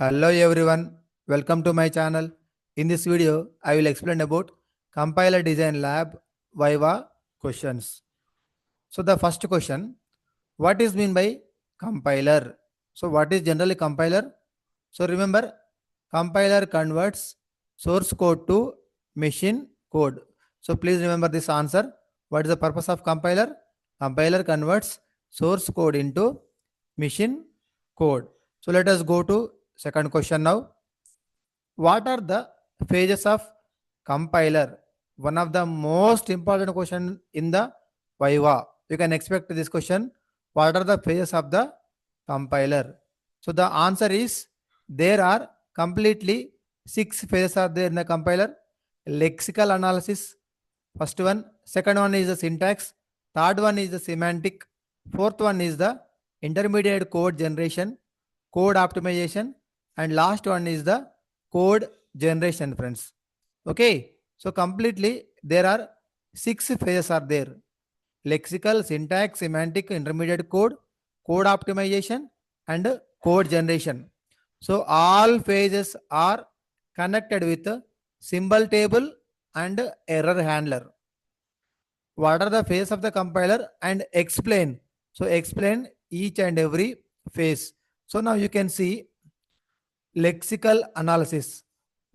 Hello everyone, welcome to my channel. In this video, I will explain about compiler design lab Viva questions. So the first question, what is mean by compiler? So what is generally compiler? So remember, compiler converts source code to machine code. So please remember this answer. What is the purpose of compiler? Compiler converts source code into machine code. So let us go to second question now. What are the phases of compiler? One of the most important question in the Viva. You can expect this question. What are the phases of the compiler? So the answer is there are completely 6 phases are there in the compiler. Lexical analysis, first one. Second one is the syntax. Third one is the semantic. Fourth one is the intermediate code generation, code optimization, and last one is the code generation, friends. Okay, so completely there are 6 phases are there: lexical, syntax, semantic, intermediate code, code optimization, and code generation. So all phases are connected with symbol table and error handler. What are the phases of the compiler and explain? So explain each and every phase. So now you can see lexical analysis.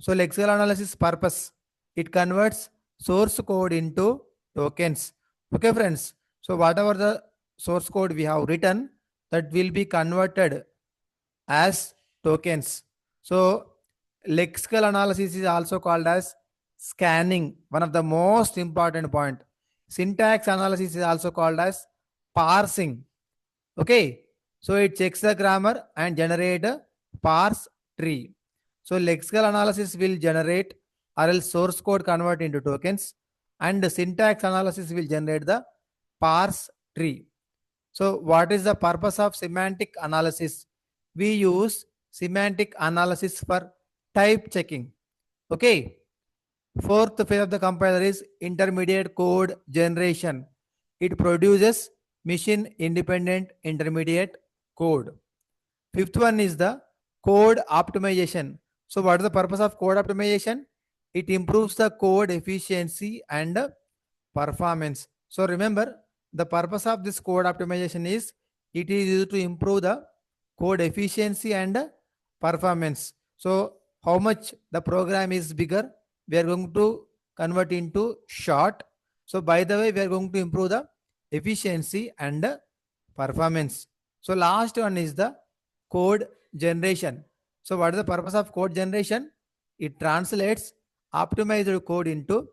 So lexical analysis purpose, it converts source code into tokens. Okay, friends. So whatever the source code we have written, that will be converted as tokens. So lexical analysis is also called as scanning, one of the most important point. Syntax analysis is also called as parsing. Okay, so it checks the grammar and generate a parse tree. So lexical analysis will generate or else source code convert into tokens, and the syntax analysis will generate the parse tree. So what is the purpose of semantic analysis? We use semantic analysis for type checking. Okay. Fourth phase of the compiler is intermediate code generation. It produces machine independent intermediate code. Fifth one is the code optimization. So what is the purpose of code optimization? It improves the code efficiency and performance. So remember, the purpose of this code optimization is it is used to improve the code efficiency and performance. So how much the program is bigger, we are going to convert into short. So by the way, we are going to improve the efficiency and performance. So last one is the code generation. So what is the purpose of code generation? It translates optimized code into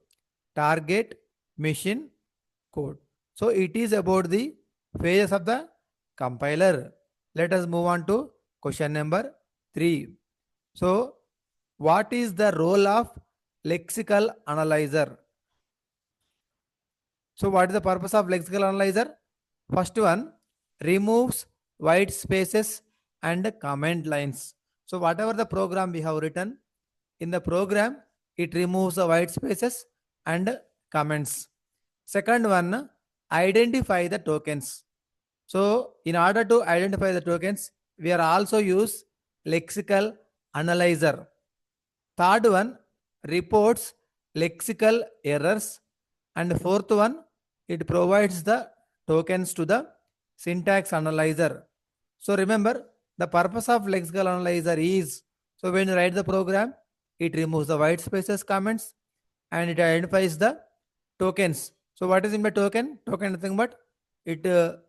target machine code. So it is about the phases of the compiler. Let us move on to question number 3. So what is the role of lexical analyzer? So what is the purpose of lexical analyzer? First one, removes white spaces and comment lines. So whatever the program we have written, in the program, it removes the white spaces and comments. Second one, identify the tokens. So in order to identify the tokens, we are also use lexical analyzer. Third one, reports lexical errors. And fourth one, it provides the tokens to the syntax analyzer. So remember, the purpose of lexical analyzer is, so when you write the program, it removes the white spaces, comments, and it identifies the tokens. So what is in the token? Token nothing but it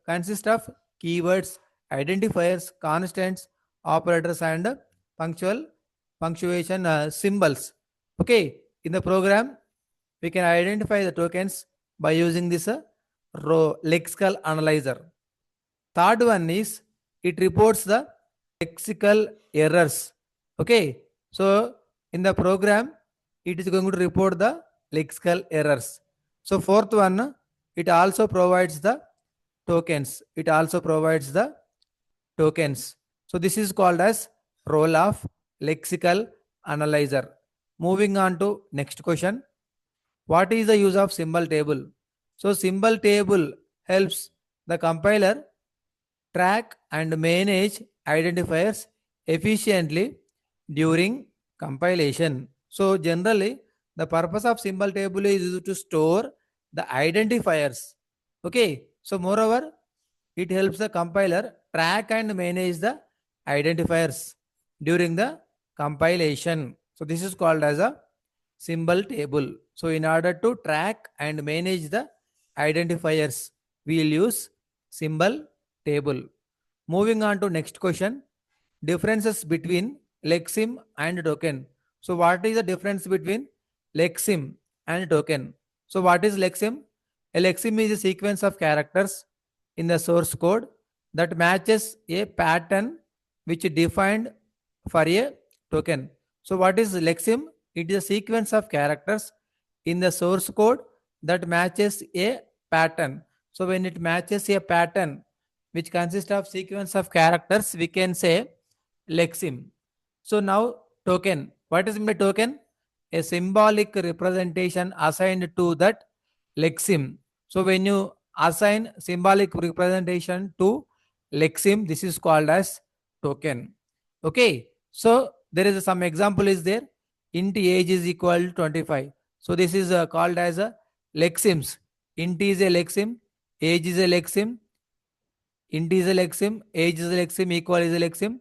consists of keywords, identifiers, constants, operators, and punctuation symbols. Okay, in the program, we can identify the tokens by using this lexical analyzer. Third one is it reports the lexical errors. Okay, so in the program, it is going to report the lexical errors. So fourth one, it also provides the tokens. It also provides the tokens. So this is called as role of lexical analyzer. Moving on to next question. What is the use of symbol table? So symbol table helps the compiler track and manage identifiers efficiently during compilation. So generally, the purpose of symbol table is used to store the identifiers. Okay. So moreover, it helps the compiler track and manage the identifiers during the compilation. So this is called as a symbol table. So in order to track and manage the identifiers, we will use symbol table. Moving on to next question. Differences between lexeme and token. So what is the difference between lexeme and token? So what is lexeme? A lexeme is a sequence of characters in the source code that matches a pattern which is defined for a token. So what is lexeme? It is a sequence of characters in the source code that matches a pattern. So when it matches a pattern which consists of sequence of characters, we can say lexeme. So now token. What is meant by token? A symbolic representation assigned to that lexeme. So when you assign symbolic representation to lexeme, this is called as token. Okay. So there is some example is there. Int age is equal to 25. So this is called as a lexemes. Int is a lexeme, age is a lexeme, int is a lexeme, age is a lexeme, equal is a lexeme,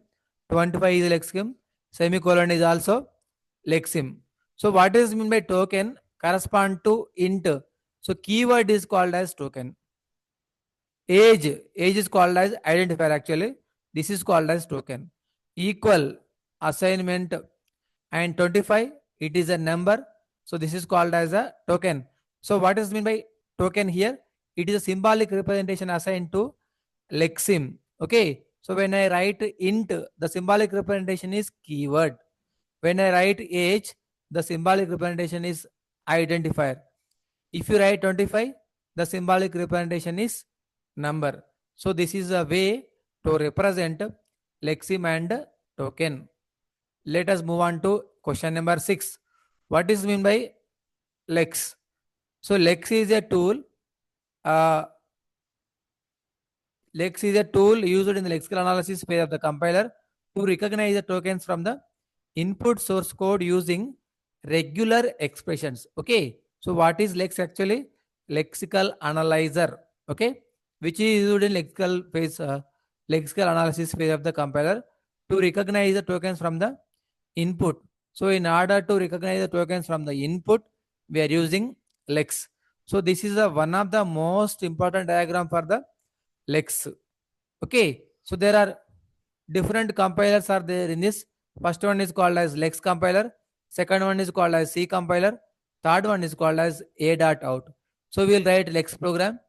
25 is a lexeme, semicolon is also lexeme. So what is mean by token? Correspond to int. So keyword is called as token. Age is called as identifier actually. This is called as token. Equal, assignment, and 25, it is a number. So this is called as a token. So what is mean by token here? It is a symbolic representation assigned to lexeme. Okay. So when I write int, the symbolic representation is keyword. When I write age, the symbolic representation is identifier. If you write 25, the symbolic representation is number. So this is a way to represent lexeme and token. Let us move on to question number 6. What is mean by lex? So lex is a tool. Lex is a tool used in the lexical analysis phase of the compiler to recognize the tokens from the input source code using regular expressions. Okay. So what is lex actually? Lexical analyzer. Okay. Which is used in lexical phase, lexical analysis phase of the compiler to recognize the tokens from the input. So in order to recognize the tokens from the input, we are using lex. So this is one of the most important diagram for the lex. Okay. So there are different compilers are there in this. First one is called as lex compiler. Second one is called as C compiler. Third one is called as A.out. So we will write lex program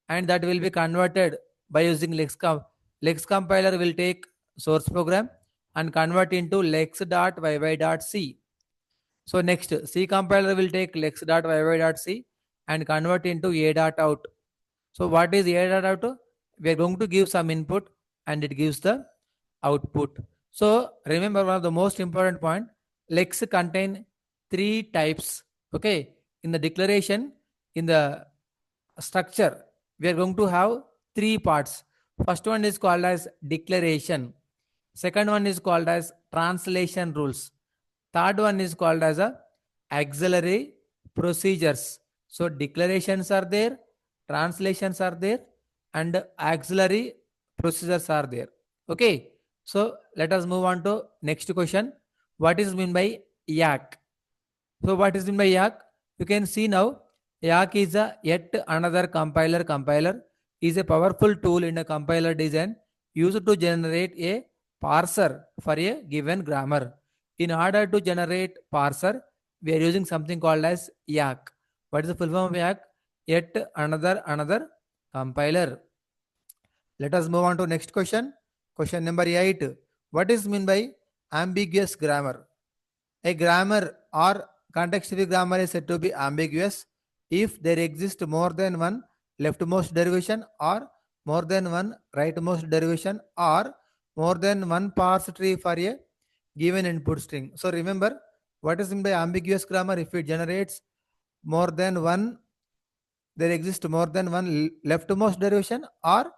and that will be converted by using lex compiler will take source program and convert into lex.yy.c. So next C compiler will take lex.yy.c and convert into A.out. So what is A.out? We are going to give some input and it gives the output. So remember one of the most important point, lex contain 3 types. Okay. In the declaration, in the structure, we are going to have 3 parts. First one is called as declaration. Second one is called as translation rules. Third one is called as a auxiliary procedures. So declarations are there, translations are there, and auxiliary procedures are there. Okay. So let us move on to next question. What is mean by yak? So what is mean by yak? You can see now yak is a yet another compiler. Compiler is a powerful tool in a compiler design used to generate a parser for a given grammar. In order to generate parser, we are using something called as yak. What is the full form of yak? Yet another compiler. Let us move on to next question. Question number 8. What is mean by ambiguous grammar? A grammar or context-free grammar is said to be ambiguous if there exists more than one leftmost derivation or more than one rightmost derivation or more than one parse tree for a given input string. So remember, what is meant by ambiguous grammar? If it generates more than one, there exists more than one leftmost derivation or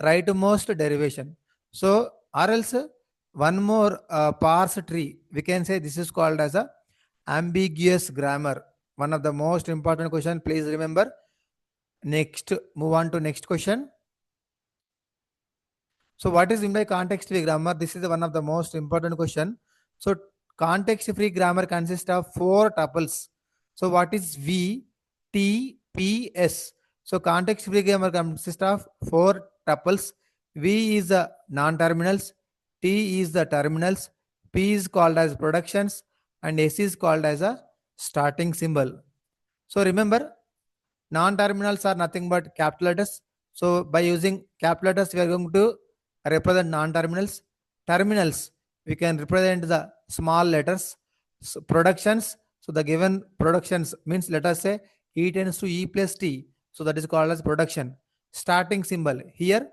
rightmost derivation. So or else one more parse tree. we can say this is called as a ambiguous grammar. One of the most important question. Please remember. Next, move on to next question. So what is meant by context-free grammar? This is one of the most important question. So context-free grammar consists of 4 tuples. So what is V, T, P, S? So context-free grammar consists of 4 tuples. V is the non-terminals, T is the terminals, P is called as productions, and S is called as a starting symbol. So remember, non-terminals are nothing but capital letters. So by using capital letters, we are going to represent non-terminals. Terminals, we can represent the small letters. So productions, so the given productions means, let us say E tends to E plus T. So that is called as production. Starting symbol, here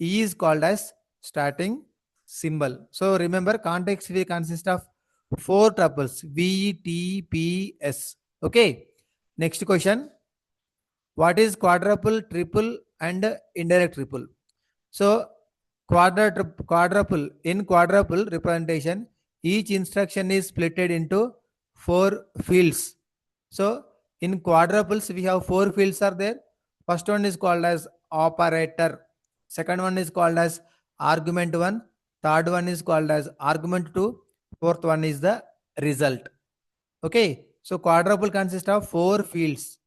E is called as starting symbol. So remember, context will consist of 4 tuples V, T, P, S. Okay. Next question. What is quadruple, triple, and indirect triple? So quadruple, in quadruple representation, each instruction is splitted into 4 fields. So in quadruples, we have 4 fields are there. First one is called as operator. Second one is called as argument 1. Third one is called as argument 2. Fourth one is the result. Okay. So quadruple consists of 4 fields.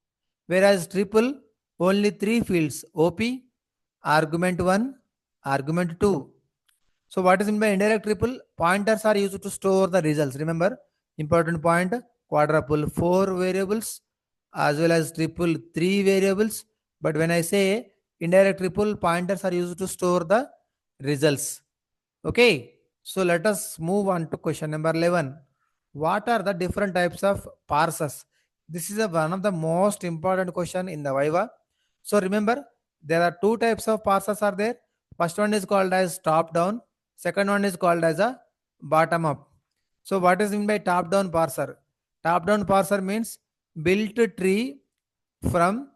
Whereas triple, only 3 fields: OP, argument 1, argument 2. So what is meant by indirect triple? Pointers are used to store the results. Remember, important point, quadruple 4 variables as well as triple 3 variables. But when I say indirect triple, pointers are used to store the results. Okay. So let us move on to question number 11. What are the different types of parsers? This is one of the most important question in the Viva. So remember, there are 2 types of parsers are there. First one is called as top down. Second one is called as a bottom up. So what is meant by top down parser? Top down parser means built tree from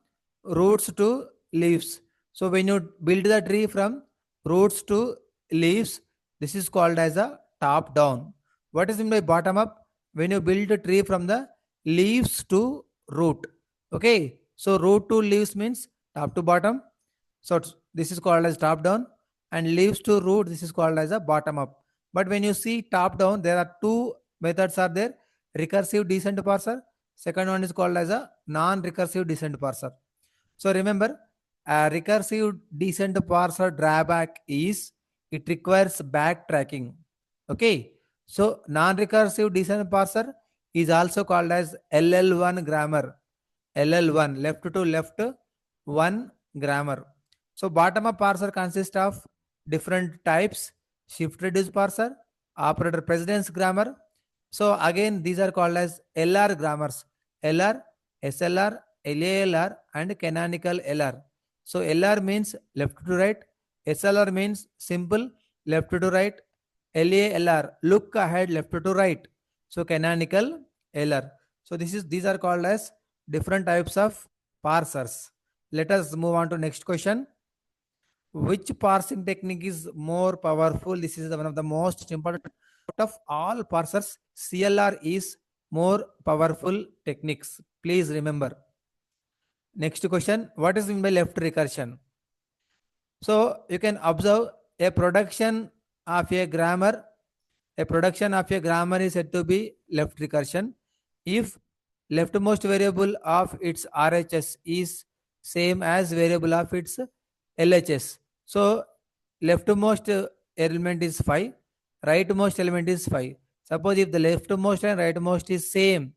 roots to leaves. So when you build the tree from roots to leaves, this is called as a top down. What is meant by bottom up? When you build a tree from the leaves to root. Okay. So root to leaves means top to bottom. So this is called as top down, and leaves to root, this is called as a bottom up. But when you see top down, there are 2 methods are there: recursive descent parser. Second one is called as a non-recursive descent parser. So remember, a recursive descent parser drawback is it requires backtracking. Okay. So non-recursive descent parser is also called as LL1 grammar. LL1, left to left 1 grammar. So bottom up parser consists of different types: shift reduce parser, operator precedence grammar. So again, these are called as LR grammars: LR, SLR, LALR, and canonical LR. So LR means left to right, SLR means simple left to right, LALR look ahead left to right. So canonical LR. So these are called as different types of parsers. Let us move on to next question. Which parsing technique is more powerful? This is one of the most important. Out of all parsers, CLR is more powerful techniques. Please remember. Next question. What is meant by left recursion? So you can observe a production of a grammar. A production of a grammar is said to be left recursion if leftmost variable of its RHS is same as variable of its LHS. So leftmost element is 5, rightmost element is 5. Suppose if the leftmost and rightmost is same,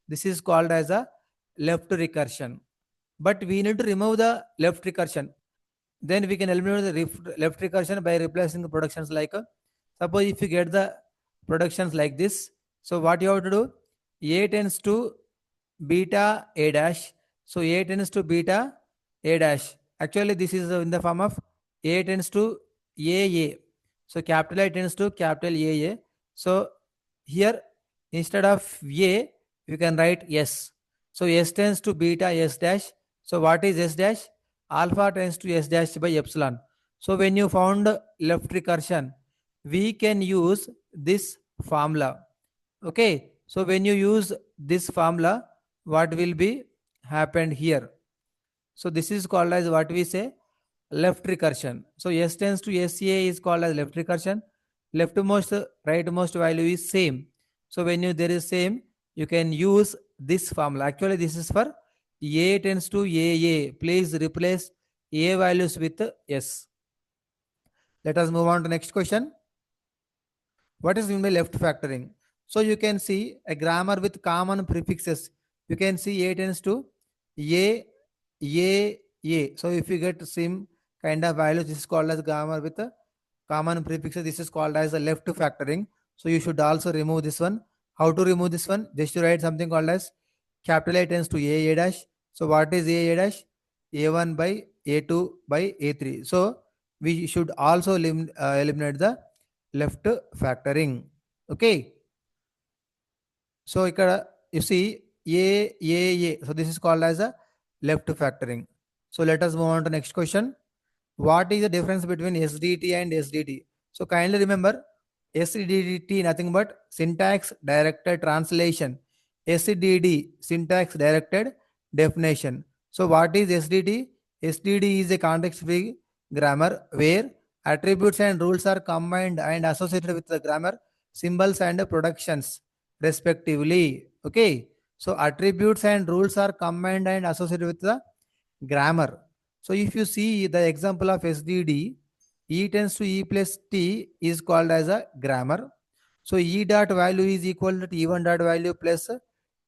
this is called as a left recursion. But we need to remove the left recursion. Then we can eliminate the left recursion by replacing the productions like suppose if you get the productions like this. So what you have to do? A tends to beta A dash. So A tends to beta A dash. Actually, this is in the form of A tends to AA. So capital A tends to capital AA. So here, instead of A, you can write S. So S tends to beta S dash. So what is S dash? Alpha tends to S dash by epsilon. So when you found left recursion, we can use this formula. Okay, so when you use this formula, what will be happened here? So this is called as what we say left recursion. So S tends to SCA is called as left recursion. Leftmost, rightmost value is same. So when you there is same, you can use this formula. Actually, this is for A tends to AA. Please replace A values with S. Let us move on to next question. What is mean by left factoring? So you can see a grammar with common prefixes. You can see A tends to A, A, A. So if you get same kind of values, this is called as grammar with a common prefixes. This is called as a left factoring. So you should also remove this one. How to remove this one? Just to write something called as capital A tends to A dash. So what is A dash? A1 by A2 by A3. So we should also eliminate the left factoring. Okay. So you see A. So this is called as a left factoring. So let us move on to next question. What is the difference between SDT and SDT? So kindly remember, SDT nothing but syntax directed translation. SDD syntax directed definition. So what is SDT? SDD is a context free grammar where attributes and rules are combined and associated with the grammar symbols and productions respectively. Okay. So attributes and rules are combined and associated with the grammar. So if you see the example of SDD, E tends to E plus T is called as a grammar. So E dot value is equal to T1 dot value plus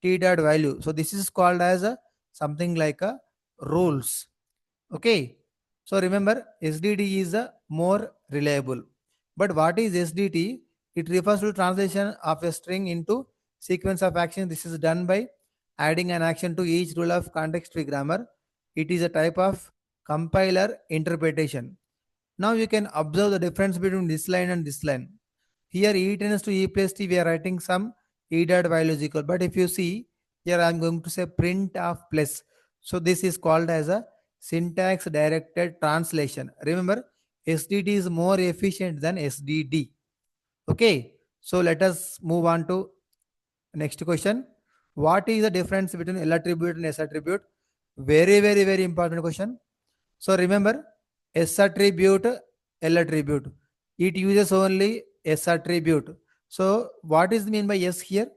T dot value. So this is called as a something like a rules. Okay. So remember, SDD is a more reliable. But what is SDT? It refers to translation of a string into sequence of action. This is done by adding an action to each rule of context free grammar. It is a type of compiler interpretation. Now you can observe the difference between this line and this line. Here E tends to E plus T, we are writing some E dot value is equal. But if you see, here I am going to say print of plus. So this is called as a syntax directed translation. Remember, SDT is more efficient than SDD. Okay, so let us move on to next question. What is the difference between L attribute and S attribute? Very important question. So remember, S attribute, L attribute. It uses only S attribute. So what is mean by S here?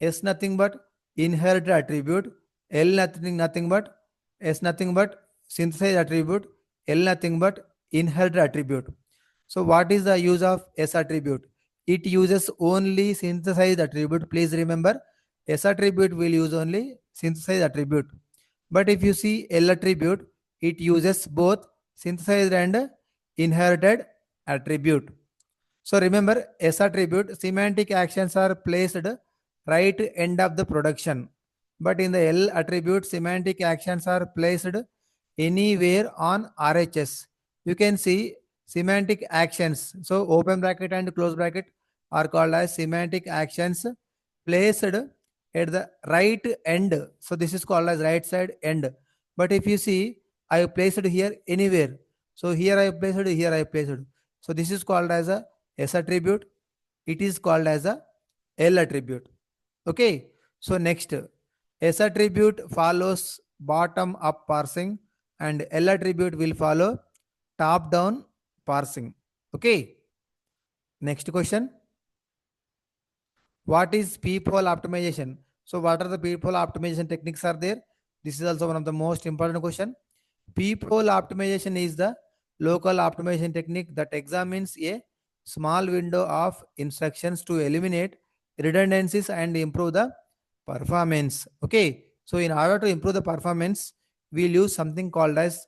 S nothing but inherited attribute. L nothing but S nothing but synthesized attribute. L nothing but inherited attribute. So what is the use of S attribute? It uses only synthesized attribute. Please remember, S attribute will use only synthesized attribute. But if you see L attribute, it uses both synthesized and inherited attribute. So remember, S attribute, semantic actions are placed right end of the production. But in the L attribute, semantic actions are placed anywhere on RHS. You can see semantic actions. So open bracket and close bracket are called as semantic actions placed at the right end. So this is called as right side end. But if you see, I have placed it here anywhere. So here I have placed it, here I have placed it. So this is called as a S attribute. It is called as a L attribute. Okay. So next, S attribute follows bottom up parsing and L attribute will follow top down parsing. Okay. Next question. What is peephole optimization? So what are the peephole optimization techniques are there? This is also one of the most important question. Peephole optimization is the local optimization technique that examines a small window of instructions to eliminate redundancies and improve the performance. Okay. So in order to improve the performance, we'll use something called as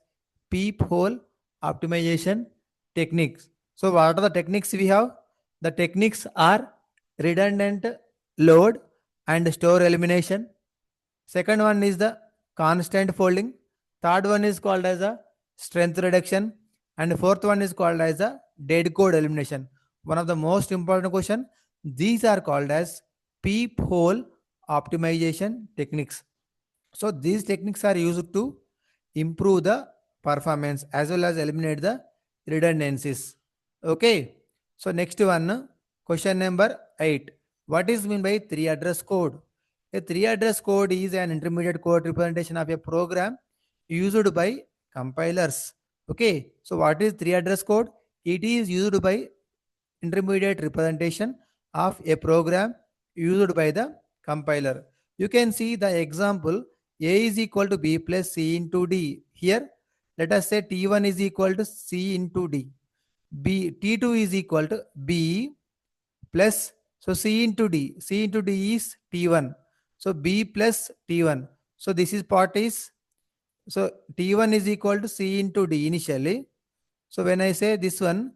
peephole optimization techniques. So what are the techniques we have? The techniques are redundant load and store elimination. Second one is the constant folding. Third one is called as a strength reduction. And fourth one is called as a dead code elimination. One of the most important question. These are called as peephole optimization techniques. So these techniques are used to improve the performance as well as eliminate the redundancies. Okay. So next one, question number 8. What is mean by three address code? A three address code is an intermediate code representation of a program used by compilers. Okay, so what is three address code? It is used by intermediate representation of a program used by the compiler. You can see the example A is equal to B plus C into D. Here, let us say T1 is equal to C into D. T2 is equal to B plus, so C into D. C into D is T1. So B plus T1. So this is part is, so T1 is equal to C into D initially. So when I say this one,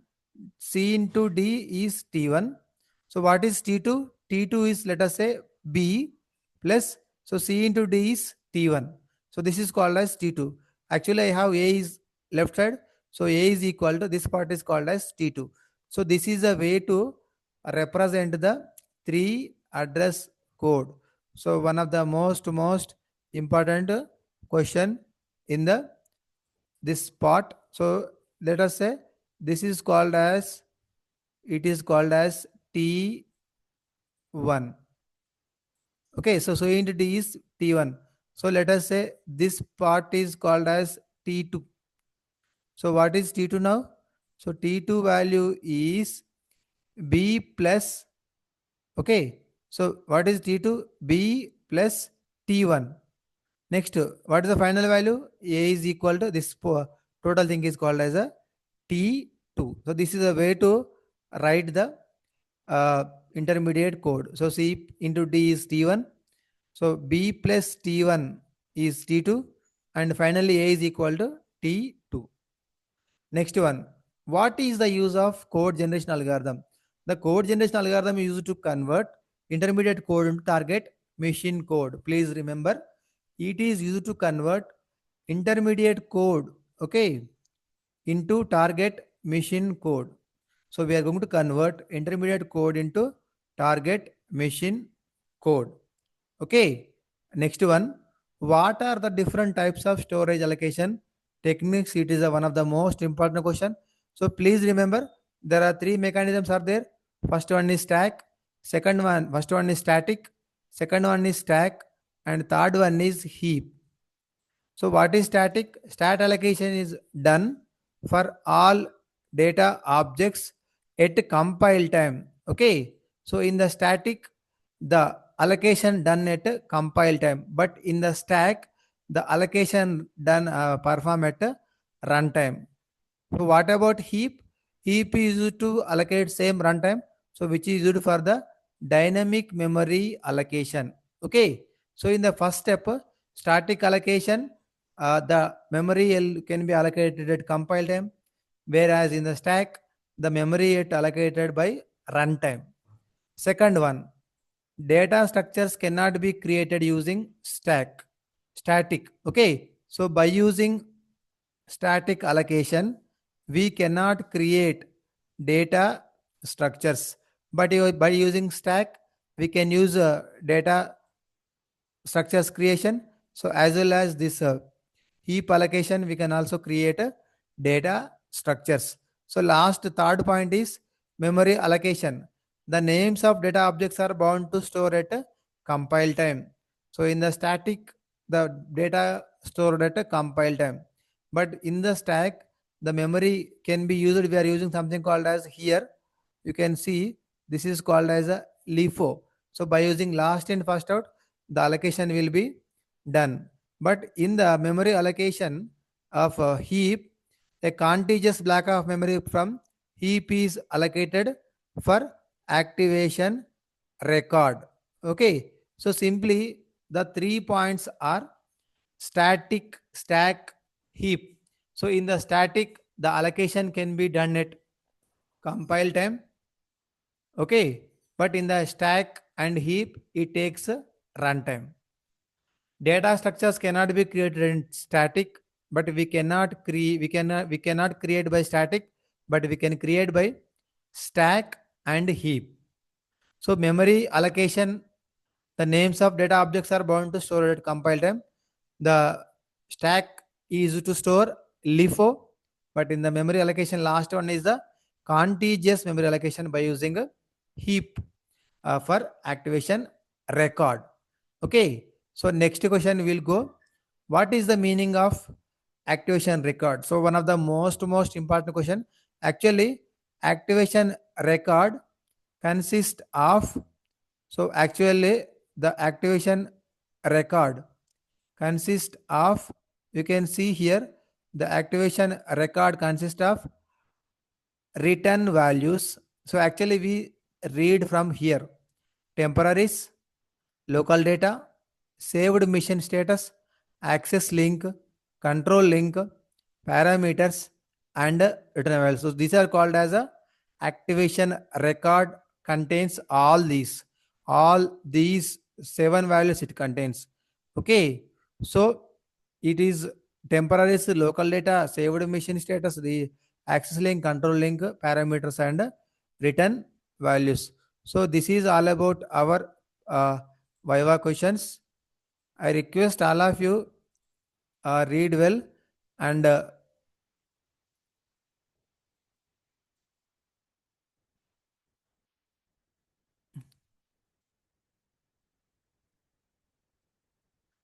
C into D is T1. So what is T2? T2 is, let us say, B plus, so C into D is T1. So this is called as T2. Actually, I have A is left side. So A is equal to, this part is called as T2. So this is a way to represent the three address code. So one of the most important question in the this part. So let us say this is called as, it is called as T1. Okay, so into D is T1. So let us say this part is called as T2. So what is T2 now? So T2 value is B plus, okay. So what is T2? B plus T1. Next, what is the final value? A is equal to this total thing is called as a T2. So this is a way to write the uh, intermediate code. So C into D is T1. So B plus T1 is T2. And finally A is equal to T2. Next one, what is the use of code generation algorithm? The code generation algorithm is used to convert intermediate code into target machine code. Please remember, it is used to convert intermediate code, okay, into target machine code. So we are going to convert intermediate code into target machine code. Okay. Next one. What are the different types of storage allocation techniques? It is one of the most important question. So please remember, there are three mechanisms are there. First one is stack. First one is static. Second one is stack. And third one is heap. So what is static? Stat allocation is done for all data objects at compile time. Okay. So in the static, the allocation done at compile time, but in the stack, the allocation done perform at runtime. So what about heap? Heap is used to allocate same runtime. So which is used for the dynamic memory allocation. Okay. So in the first step, static allocation, the memory can be allocated at compile time, whereas in the stack, the memory is allocated by runtime. Second one, data structures cannot be created using static. Okay. So by using static allocation, we cannot create data structures, but by using stack, we can use data structures creation. So as well as this heap allocation, we can also create data structures. So last third point is memory allocation. The names of data objects are bound to store at compile time. So in the static, the data stored at compile time, but in the stack, the memory can be used. We are using something called as, here you can see, this is called as a LIFO. So by using last in first out, the allocation will be done. But in the memory allocation of a heap, a contiguous block of memory from heap is allocated for activation record. Okay. So simply the 3 points are static, stack, heap. So in the static, the allocation can be done at compile time. Okay. But in the stack and heap, it takes runtime. Data structures cannot be created in static, but we cannot create by static, but we can create by stack and heap. So memory allocation, the names of data objects are bound to store at compile time. The stack is to store LIFO, but in the memory allocation, last one is the contiguous memory allocation by using a heap. for activation record. Okay. So next question will go. What is the meaning of activation record? So one of the most important question. Actually, activation record consists of, so actually the activation record consists of, you can see here, the activation record consists of return values. So actually we read from here temporaries, local data, saved mission status, access link, control link, parameters, and return values. So these are called as a activation record, contains all these seven values it contains. Okay, so it is temporaries, local data, saved mission status, the access link, control link, parameters, and return values. So this is all about our Viva questions. I request all of you read well, and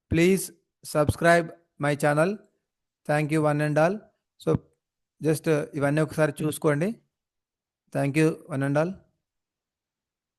please subscribe my channel. Thank you one and all. So just ఇవన్నీ ఒకసారి చూసుకోండి. Thank you one and all.